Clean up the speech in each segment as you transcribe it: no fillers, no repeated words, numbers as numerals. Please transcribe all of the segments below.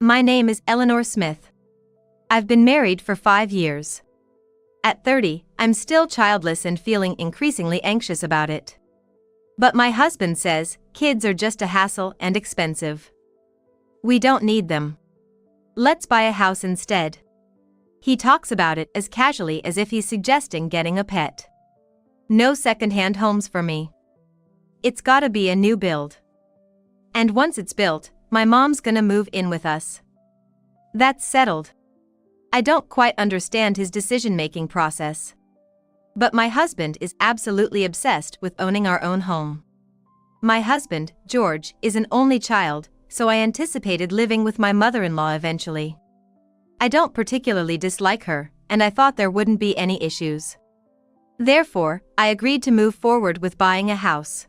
My name is Eleanor Smith. I've been married for 5 years. At 30, I'm still childless and feeling increasingly anxious about it. But my husband says kids are just a hassle and expensive. We don't need them. Let's buy a house instead. He talks about it as casually as if he's suggesting getting a pet. No second-hand homes for me. It's gotta be a new build. And once it's built, my mom's gonna move in with us. That's settled. I don't quite understand his decision-making process. But my husband is absolutely obsessed with owning our own home. My husband, George, is an only child, so I anticipated living with my mother-in-law eventually. I don't particularly dislike her, and I thought there wouldn't be any issues. Therefore, I agreed to move forward with buying a house.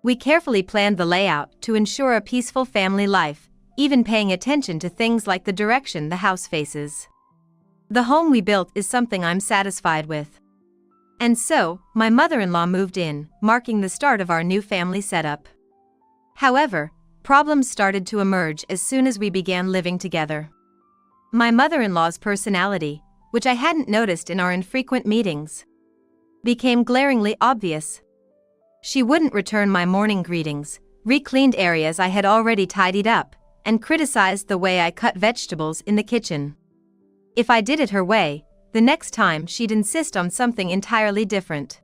We carefully planned the layout to ensure a peaceful family life, even paying attention to things like the direction the house faces. The home we built is something I'm satisfied with. And so, my mother-in-law moved in, marking the start of our new family setup. However, problems started to emerge as soon as we began living together. My mother-in-law's personality, which I hadn't noticed in our infrequent meetings, became glaringly obvious. She wouldn't return my morning greetings, re-cleaned areas I had already tidied up, and criticized the way I cut vegetables in the kitchen. If I did it her way, the next time she'd insist on something entirely different.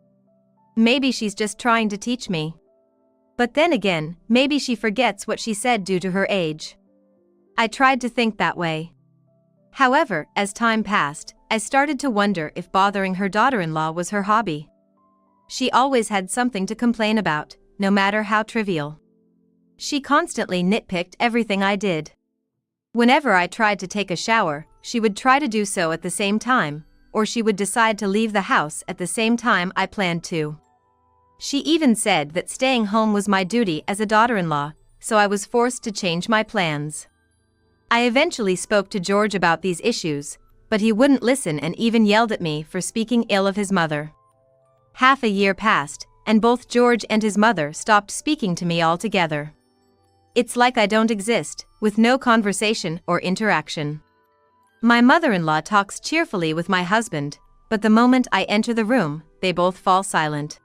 Maybe she's just trying to teach me. But then again, maybe she forgets what she said due to her age. I tried to think that way. However, as time passed, I started to wonder if bothering her daughter-in-law was her hobby. She always had something to complain about, no matter how trivial. She constantly nitpicked everything I did. Whenever I tried to take a shower, she would try to do so at the same time, or she would decide to leave the house at the same time I planned to. She even said that staying home was my duty as a daughter-in-law, so I was forced to change my plans. I eventually spoke to George about these issues, but he wouldn't listen and even yelled at me for speaking ill of his mother. Half a year passed, and both George and his mother stopped speaking to me altogether. It's like I don't exist, with no conversation or interaction. My mother-in-law talks cheerfully with my husband, but the moment I enter the room, they both fall silent.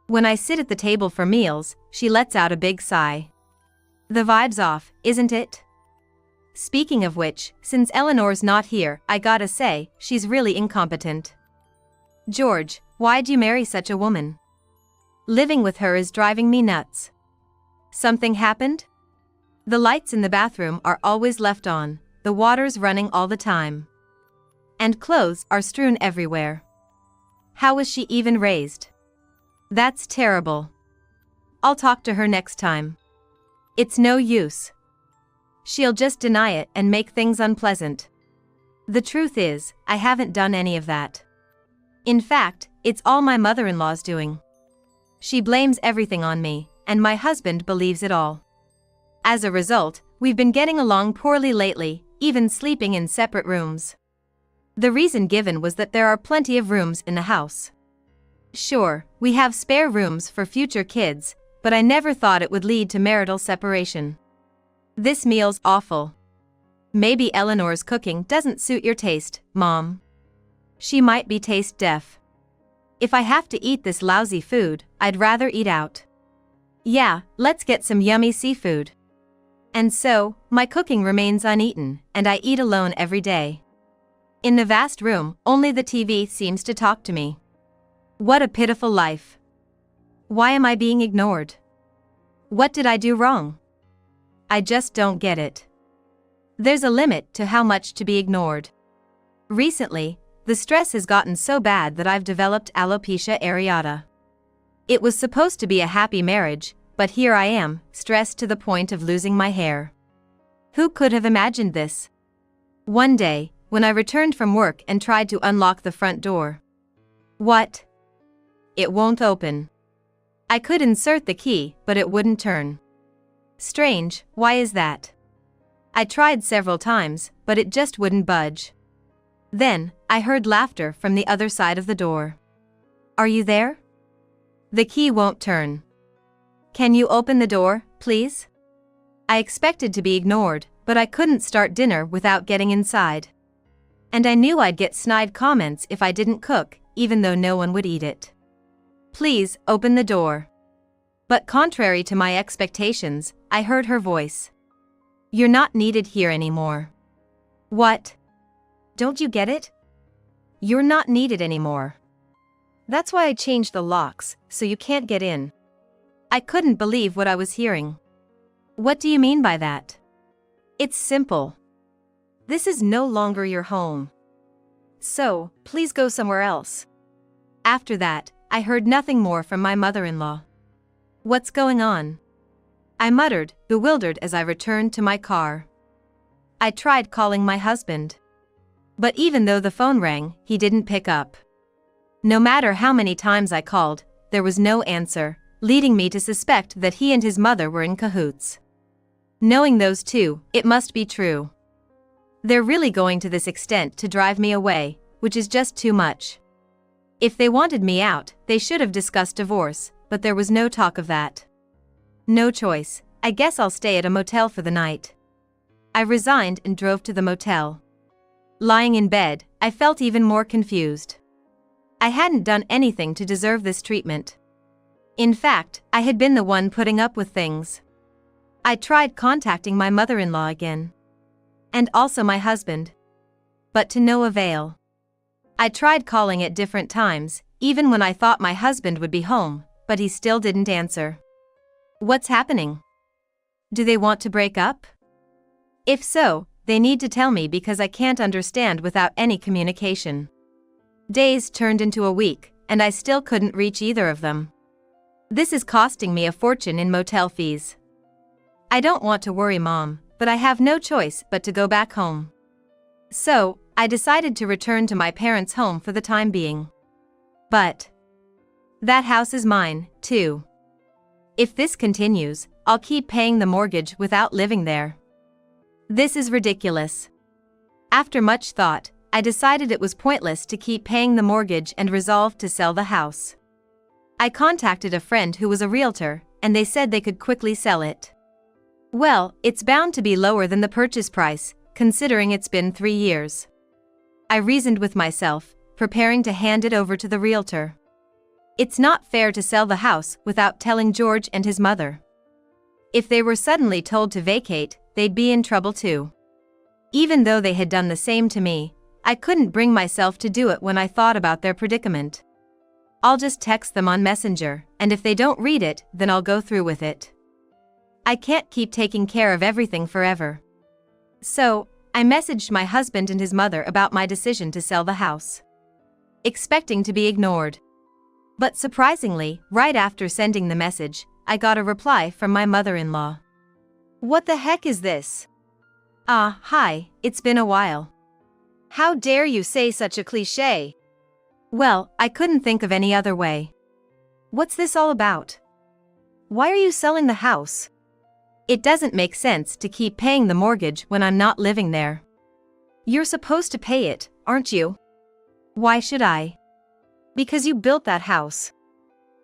When I sit at the table for meals, she lets out a big sigh. The vibe's off, isn't it? Speaking of which, since Eleanor's not here, I gotta say, she's really incompetent. George, why'd you marry such a woman? Living with her is driving me nuts. Something happened? The lights in the bathroom are always left on, the water's running all the time. And clothes are strewn everywhere. How was she even raised? That's terrible. I'll talk to her next time. It's no use. She'll just deny it and make things unpleasant. The truth is, I haven't done any of that. In fact, it's all my mother-in-law's doing. She blames everything on me, and my husband believes it all. As a result, we've been getting along poorly lately, even sleeping in separate rooms. The reason given was that there are plenty of rooms in the house. Sure, we have spare rooms for future kids, but I never thought it would lead to marital separation. This meal's awful. Maybe Eleanor's cooking doesn't suit your taste, Mom. She might be taste deaf. If I have to eat this lousy food, I'd rather eat out. Yeah, let's get some yummy seafood. And so, my cooking remains uneaten, and I eat alone every day. In the vast room, only the TV seems to talk to me. What a pitiful life. Why am I being ignored? What did I do wrong? I just don't get it. There's a limit to how much to be ignored. Recently, the stress has gotten so bad that I've developed alopecia areata. It was supposed to be a happy marriage, but here I am, stressed to the point of losing my hair. Who could have imagined this? One day, when I returned from work and tried to unlock the front door. What? It won't open. I could insert the key, but it wouldn't turn. Strange, why is that? I tried several times, but it just wouldn't budge. Then, I heard laughter from the other side of the door. Are you there? The key won't turn. Can you open the door, please? I expected to be ignored, but I couldn't start dinner without getting inside. And I knew I'd get snide comments if I didn't cook, even though no one would eat it. "Please, open the door." But contrary to my expectations, I heard her voice. "You're not needed here anymore." "What? Don't you get it? You're not needed anymore. That's why I changed the locks, so you can't get in." I couldn't believe what I was hearing. "What do you mean by that?" "It's simple. This is no longer your home. So, please go somewhere else." After that, I heard nothing more from my mother-in-law. "What's going on?" I muttered, bewildered as I returned to my car. I tried calling my husband. But even though the phone rang, he didn't pick up. No matter how many times I called, there was no answer, leading me to suspect that he and his mother were in cahoots. Knowing those two, it must be true. They're really going to this extent to drive me away, which is just too much. If they wanted me out, they should have discussed divorce, but there was no talk of that. No choice, I guess I'll stay at a motel for the night. I resigned and drove to the motel. Lying in bed, I felt even more confused. I hadn't done anything to deserve this treatment. In fact, I had been the one putting up with things. I tried contacting my mother-in-law again. And also my husband. But to no avail. I tried calling at different times, even when I thought my husband would be home, but he still didn't answer. What's happening? Do they want to break up? If so, they need to tell me because I can't understand without any communication. Days turned into a week, and I still couldn't reach either of them. This is costing me a fortune in motel fees. I don't want to worry Mom, but I have no choice but to go back home. So, I decided to return to my parents' home for the time being. But that house is mine, too. If this continues, I'll keep paying the mortgage without living there. This is ridiculous. After much thought, I decided it was pointless to keep paying the mortgage and resolved to sell the house. I contacted a friend who was a realtor, and they said they could quickly sell it. Well, it's bound to be lower than the purchase price, considering it's been 3 years. I reasoned with myself, preparing to hand it over to the realtor. It's not fair to sell the house without telling George and his mother. If they were suddenly told to vacate, they'd be in trouble too. Even though they had done the same to me, I couldn't bring myself to do it when I thought about their predicament. I'll just text them on Messenger, and if they don't read it, then I'll go through with it. I can't keep taking care of everything forever. So, I messaged my husband and his mother about my decision to sell the house, expecting to be ignored. But surprisingly, right after sending the message, I got a reply from my mother-in-law. "What the heck is this? Hi, it's been a while. How dare you say such a cliché?" Well, I couldn't think of any other way. What's this all about? Why are you selling the house? It doesn't make sense to keep paying the mortgage when I'm not living there. You're supposed to pay it, aren't you? Why should I? Because you built that house.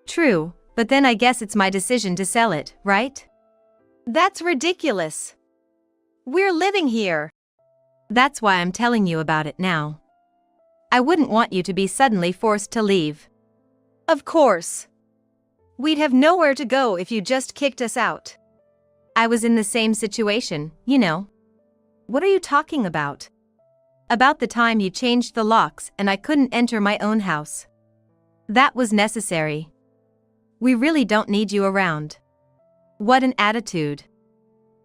True, but then I guess it's my decision to sell it, right? That's ridiculous. We're living here. That's why I'm telling you about it now. I wouldn't want you to be suddenly forced to leave. Of course. We'd have nowhere to go if you just kicked us out. I was in the same situation, you know. What are you talking about? About the time you changed the locks and I couldn't enter my own house. That was necessary. We really don't need you around. What an attitude.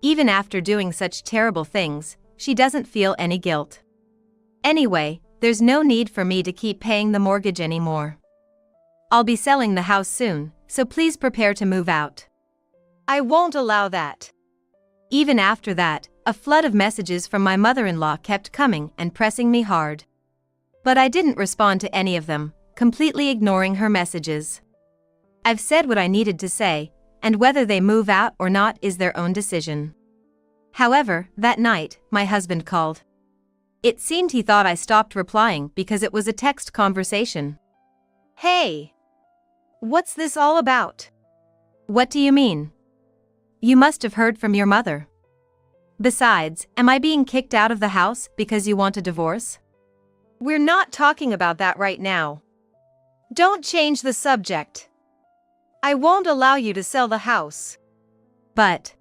Even after doing such terrible things, she doesn't feel any guilt. Anyway, there's no need for me to keep paying the mortgage anymore. I'll be selling the house soon, so please prepare to move out. I won't allow that. Even after that, a flood of messages from my mother-in-law kept coming and pressing me hard. But I didn't respond to any of them, completely ignoring her messages. I've said what I needed to say, and whether they move out or not is their own decision. However, that night, my husband called. It seemed he thought I stopped replying because it was a text conversation. Hey! What's this all about? What do you mean? You must have heard from your mother. Besides, am I being kicked out of the house because you want a divorce? We're not talking about that right now. Don't change the subject. I won't allow you to sell the house. But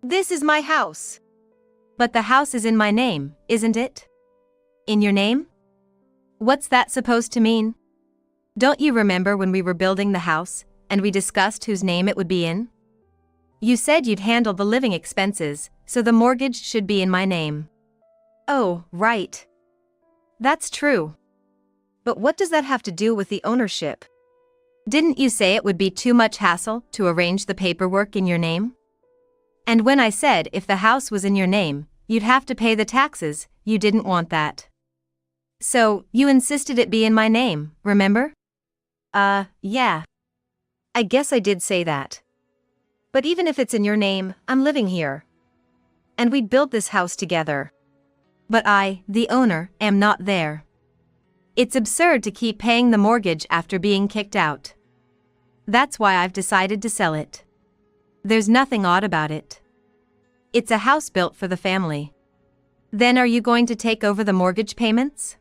this is my house. But the house is in my name, isn't it? In your name? What's that supposed to mean? Don't you remember when we were building the house, and we discussed whose name it would be in? You said you'd handle the living expenses, so the mortgage should be in my name. Oh, right. That's true. But what does that have to do with the ownership? Didn't you say it would be too much hassle to arrange the paperwork in your name? And when I said if the house was in your name, you'd have to pay the taxes, you didn't want that. So, you insisted it be in my name, remember? Yeah. I guess I did say that. But even if it's in your name, I'm living here. And we'd built this house together. But I, the owner, am not there. It's absurd to keep paying the mortgage after being kicked out. That's why I've decided to sell it. There's nothing odd about it. It's a house built for the family. Then are you going to take over the mortgage payments?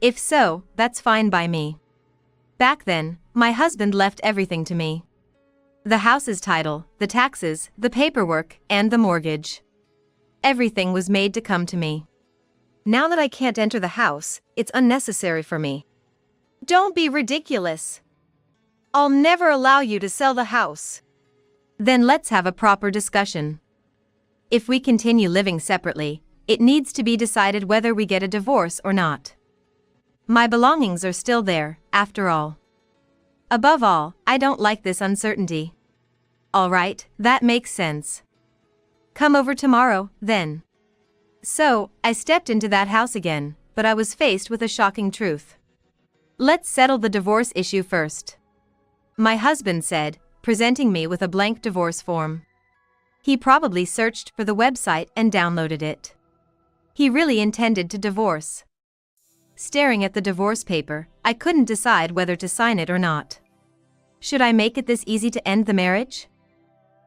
If so, that's fine by me. Back then, my husband left everything to me. The house's title, the taxes, the paperwork, and the mortgage. Everything was made to come to me. Now that I can't enter the house, it's unnecessary for me. Don't be ridiculous. I'll never allow you to sell the house. Then let's have a proper discussion. If we continue living separately, it needs to be decided whether we get a divorce or not. My belongings are still there, after all. Above all, I don't like this uncertainty. All right, that makes sense. Come over tomorrow, then. So, I stepped into that house again, but I was faced with a shocking truth. Let's settle the divorce issue first. My husband said, presenting me with a blank divorce form. He probably searched for the website and downloaded it. He really intended to divorce. Staring at the divorce paper, I couldn't decide whether to sign it or not. Should I make it this easy to end the marriage?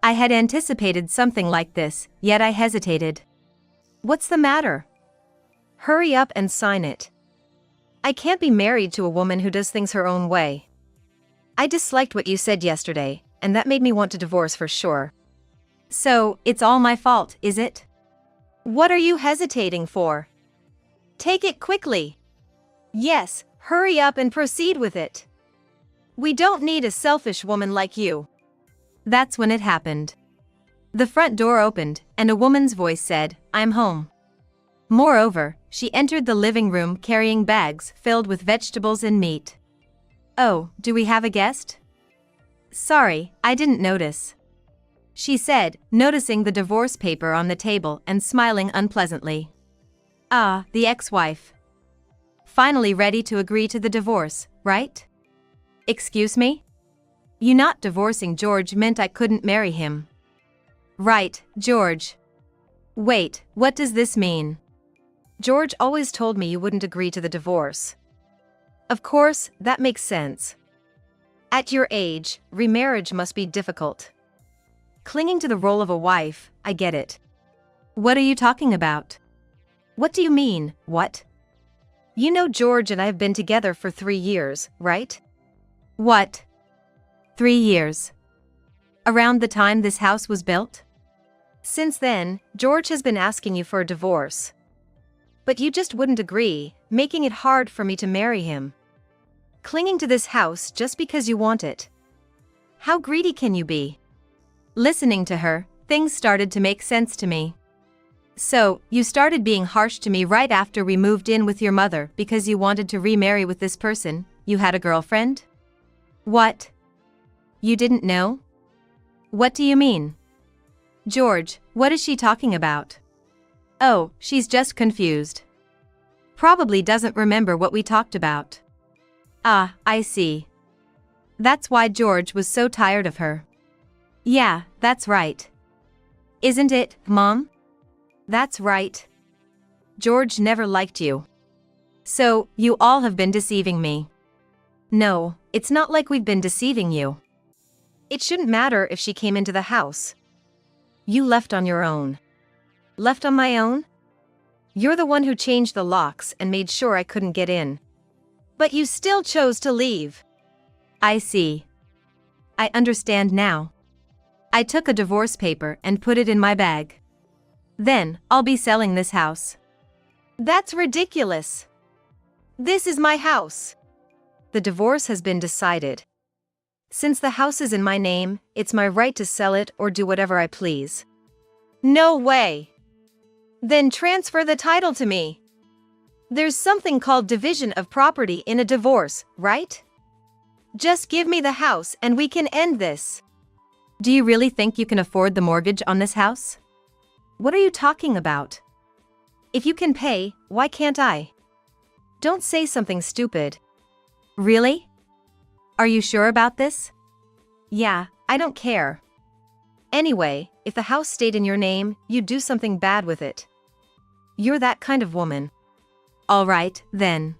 I had anticipated something like this, yet I hesitated. What's the matter? Hurry up and sign it. I can't be married to a woman who does things her own way. I disliked what you said yesterday, and that made me want to divorce for sure. So, it's all my fault, is it? What are you hesitating for? Take it quickly. Yes, hurry up and proceed with it. We don't need a selfish woman like you. That's when it happened. The front door opened, and a woman's voice said, "I'm home." Moreover, she entered the living room carrying bags filled with vegetables and meat. "Oh, do we have a guest?" "Sorry, I didn't notice," she said, noticing the divorce paper on the table and smiling unpleasantly. Ah, the ex-wife. Finally ready to agree to the divorce, right? Excuse me? You not divorcing George meant I couldn't marry him. Right, George. Wait, what does this mean? George always told me you wouldn't agree to the divorce. Of course, that makes sense. At your age, remarriage must be difficult. Clinging to the role of a wife, I get it. What are you talking about? What do you mean, what? You know George and I have been together for 3 years, right? What? 3 years. Around the time this house was built? Since then, George has been asking you for a divorce. But you just wouldn't agree, making it hard for me to marry him. Clinging to this house just because you want it. How greedy can you be? Listening to her, things started to make sense to me. So, you started being harsh to me right after we moved in with your mother because you wanted to remarry with this person. You had a girlfriend? What? You didn't know? What do you mean? George, what is she talking about? Oh, she's just confused. Probably doesn't remember what we talked about. Ah, I see. That's why George was so tired of her. Yeah, that's right. Isn't it, Mom? That's right. George never liked you. So, you all have been deceiving me. No, it's not like we've been deceiving you. It shouldn't matter if she came into the house. You left on your own. Left on my own? You're the one who changed the locks and made sure I couldn't get in. But you still chose to leave. I see. I understand now. I took a divorce paper and put it in my bag. Then, I'll be selling this house. That's ridiculous. This is my house. The divorce has been decided. Since the house is in my name, it's my right to sell it or do whatever I please. No way. Then transfer the title to me. There's something called division of property in a divorce, right? Just give me the house and we can end this. Do you really think you can afford the mortgage on this house? What are you talking about? If you can pay, why can't I? Don't say something stupid. Really? Are you sure about this? Yeah, I don't care. Anyway, if the house stayed in your name, you'd do something bad with it. You're that kind of woman. All right, then.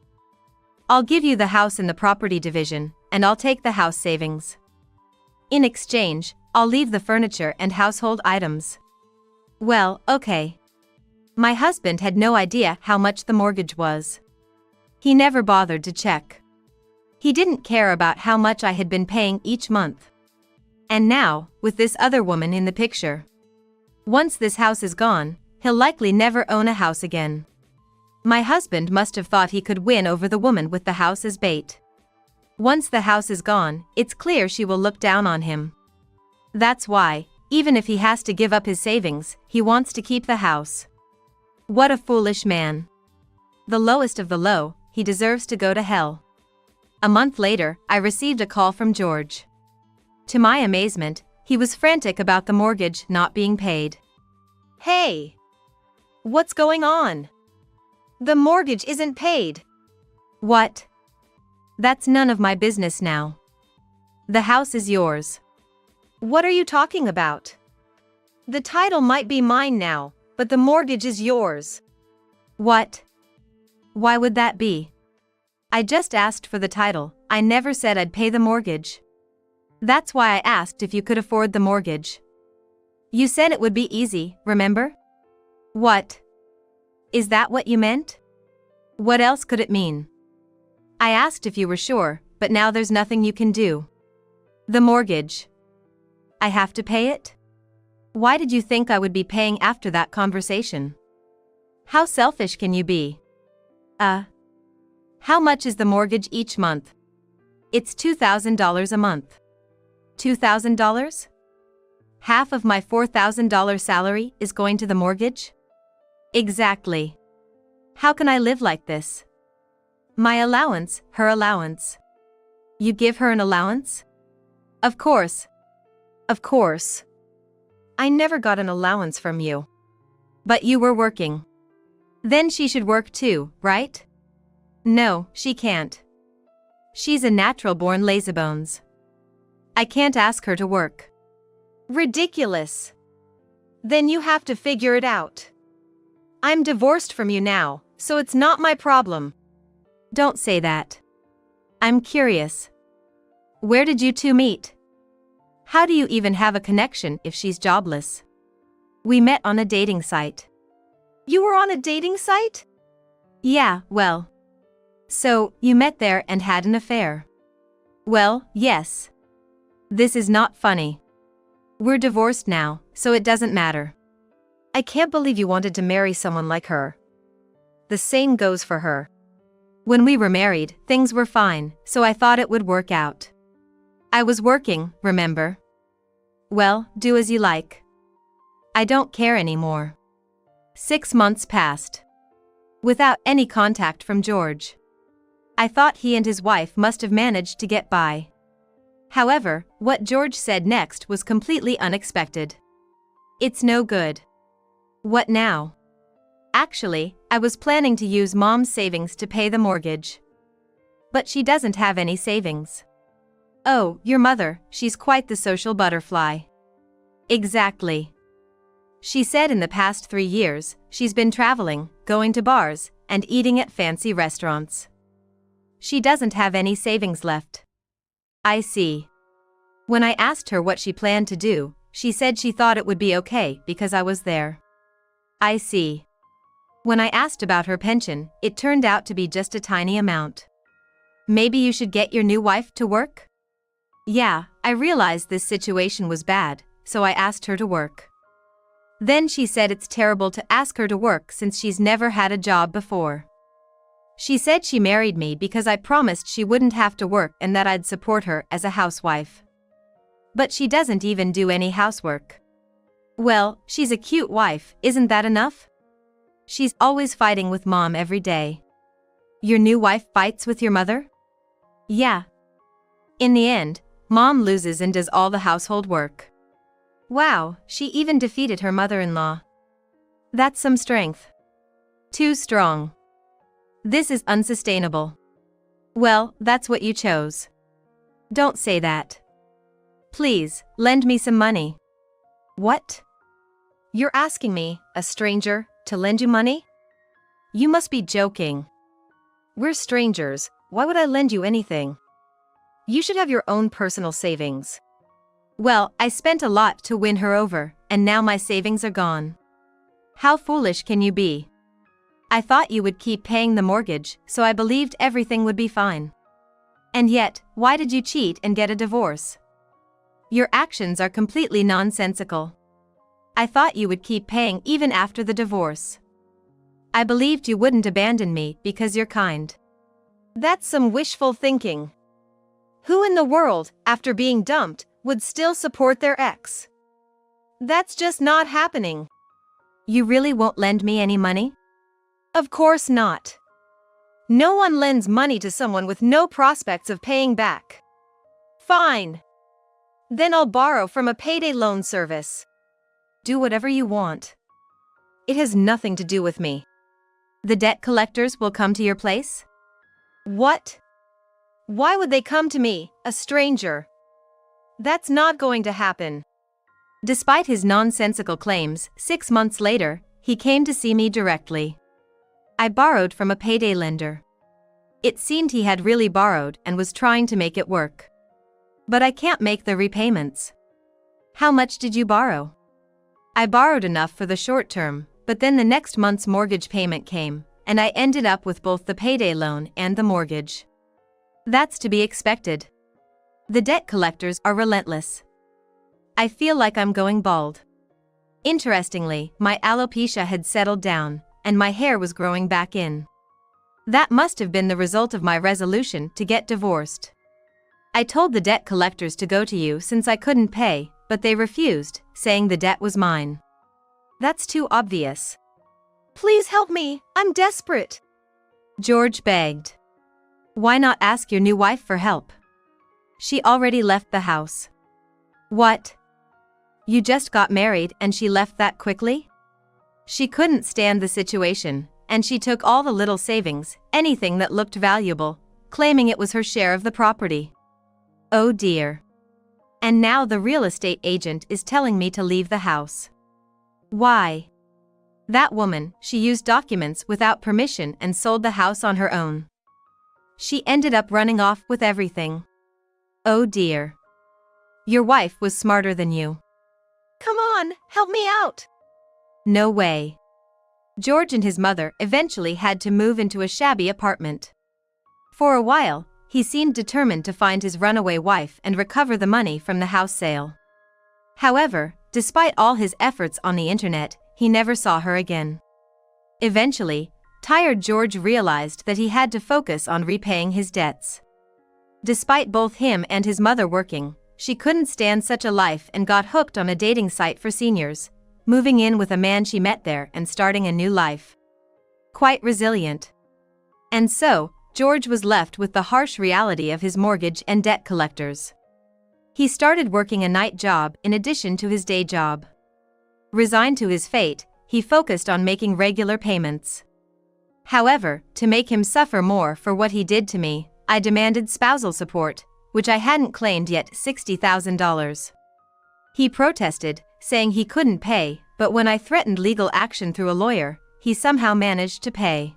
I'll give you the house in the property division, and I'll take the house savings. In exchange, I'll leave the furniture and household items. Well, okay. My husband had no idea how much the mortgage was. He never bothered to check. He didn't care about how much I had been paying each month. And now, with this other woman in the picture. Once this house is gone, he'll likely never own a house again. My husband must have thought he could win over the woman with the house as bait. Once the house is gone, it's clear she will look down on him. That's why, even if he has to give up his savings, he wants to keep the house. What a foolish man. The lowest of the low, he deserves to go to hell. A month later, I received a call from George. To my amazement, he was frantic about the mortgage not being paid. Hey! What's going on? The mortgage isn't paid. What? That's none of my business now. The house is yours. What are you talking about? The title might be mine now, but the mortgage is yours. What? Why would that be? I just asked for the title, I never said I'd pay the mortgage. That's why I asked if you could afford the mortgage. You said it would be easy, remember? What? Is that what you meant? What else could it mean? I asked if you were sure, but now there's nothing you can do. The mortgage. I have to pay it? Why did you think I would be paying after that conversation? How selfish can you be? How much is the mortgage each month? It's $2,000 a month. $2,000? Half of my $4,000 salary is going to the mortgage? Exactly. How can I live like this? My allowance, her allowance. You give her an allowance? Of course. Of course. I never got an allowance from you. But you were working. Then she should work too, right? No, she can't. She's a natural-born lazybones. I can't ask her to work. Ridiculous. Then you have to figure it out. I'm divorced from you now, so it's not my problem. Don't say that. I'm curious. Where did you two meet? How do you even have a connection if she's jobless? We met on a dating site. You were on a dating site? Yeah, well. So, you met there and had an affair? Well, yes. This is not funny. We're divorced now, so it doesn't matter. I can't believe you wanted to marry someone like her. The same goes for her. When we were married, things were fine, so I thought it would work out. I was working, remember? Well, do as you like. I don't care anymore. 6 months passed. Without any contact from George. I thought he and his wife must have managed to get by. However, what George said next was completely unexpected. It's no good. What now? Actually, I was planning to use Mom's savings to pay the mortgage. But she doesn't have any savings. Oh, your mother, she's quite the social butterfly. Exactly. She said in the past 3 years, she's been traveling, going to bars, and eating at fancy restaurants. She doesn't have any savings left. I see. When I asked her what she planned to do, she said she thought it would be okay because I was there. I see. When I asked about her pension, it turned out to be just a tiny amount. Maybe you should get your new wife to work? Yeah, I realized this situation was bad, so I asked her to work. Then she said it's terrible to ask her to work since she's never had a job before. She said she married me because I promised she wouldn't have to work and that I'd support her as a housewife. But she doesn't even do any housework. Well, she's a cute wife, isn't that enough? She's always fighting with mom every day. Your new wife fights with your mother? Yeah. In the end, mom loses and does all the household work. Wow, she even defeated her mother-in-law. That's some strength. Too strong. This is unsustainable. Well, that's what you chose. Don't say that. Please, lend me some money. What? You're asking me, a stranger, to lend you money? You must be joking. We're strangers, why would I lend you anything? You should have your own personal savings. Well, I spent a lot to win her over, and now my savings are gone. How foolish can you be? I thought you would keep paying the mortgage, so I believed everything would be fine. And yet, why did you cheat and get a divorce? Your actions are completely nonsensical. I thought you would keep paying even after the divorce. I believed you wouldn't abandon me because you're kind. That's some wishful thinking. Who in the world, after being dumped, would still support their ex? That's just not happening. You really won't lend me any money? Of course not. No one lends money to someone with no prospects of paying back. Fine. Then I'll borrow from a payday loan service. Do whatever you want. It has nothing to do with me. The debt collectors will come to your place? What? Why would they come to me, a stranger? That's not going to happen. Despite his nonsensical claims, 6 months later, he came to see me directly. I borrowed from a payday lender. It seemed he had really borrowed and was trying to make it work. But I can't make the repayments. How much did you borrow? I borrowed enough for the short term, but then the next month's mortgage payment came, and I ended up with both the payday loan and the mortgage. That's to be expected. The debt collectors are relentless. I feel like I'm going bald. Interestingly, my alopecia had settled down, and my hair was growing back in. That must have been the result of my resolution to get divorced. I told the debt collectors to go to you since I couldn't pay, but they refused, saying the debt was mine. That's too obvious. Please help me, I'm desperate. George begged. Why not ask your new wife for help? She already left the house. What? You just got married and she left that quickly? She couldn't stand the situation, and she took all the little savings, anything that looked valuable, claiming it was her share of the property. Oh dear. And now the real estate agent is telling me to leave the house. Why? That woman, she used documents without permission and sold the house on her own. She ended up running off with everything. Oh dear. Your wife was smarter than you. Come on, help me out. No way. George and his mother eventually had to move into a shabby apartment. For a while, he seemed determined to find his runaway wife and recover the money from the house sale. However, despite all his efforts on the internet, he never saw her again. Eventually, tired George realized that he had to focus on repaying his debts. Despite both him and his mother working, she couldn't stand such a life and got hooked on a dating site for seniors, moving in with a man she met there and starting a new life. Quite resilient. And so, George was left with the harsh reality of his mortgage and debt collectors. He started working a night job in addition to his day job. Resigned to his fate, he focused on making regular payments. However, to make him suffer more for what he did to me, I demanded spousal support, which I hadn't claimed yet, $60,000. He protested, saying he couldn't pay, but when I threatened legal action through a lawyer, he somehow managed to pay.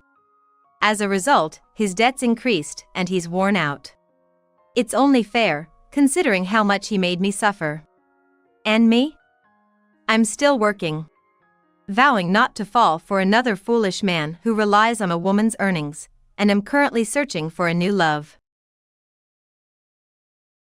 As a result, his debts increased and he's worn out. It's only fair, considering how much he made me suffer. And me? I'm still working. vowing not to fall for another foolish man who relies on a woman's earnings, and am currently searching for a new love.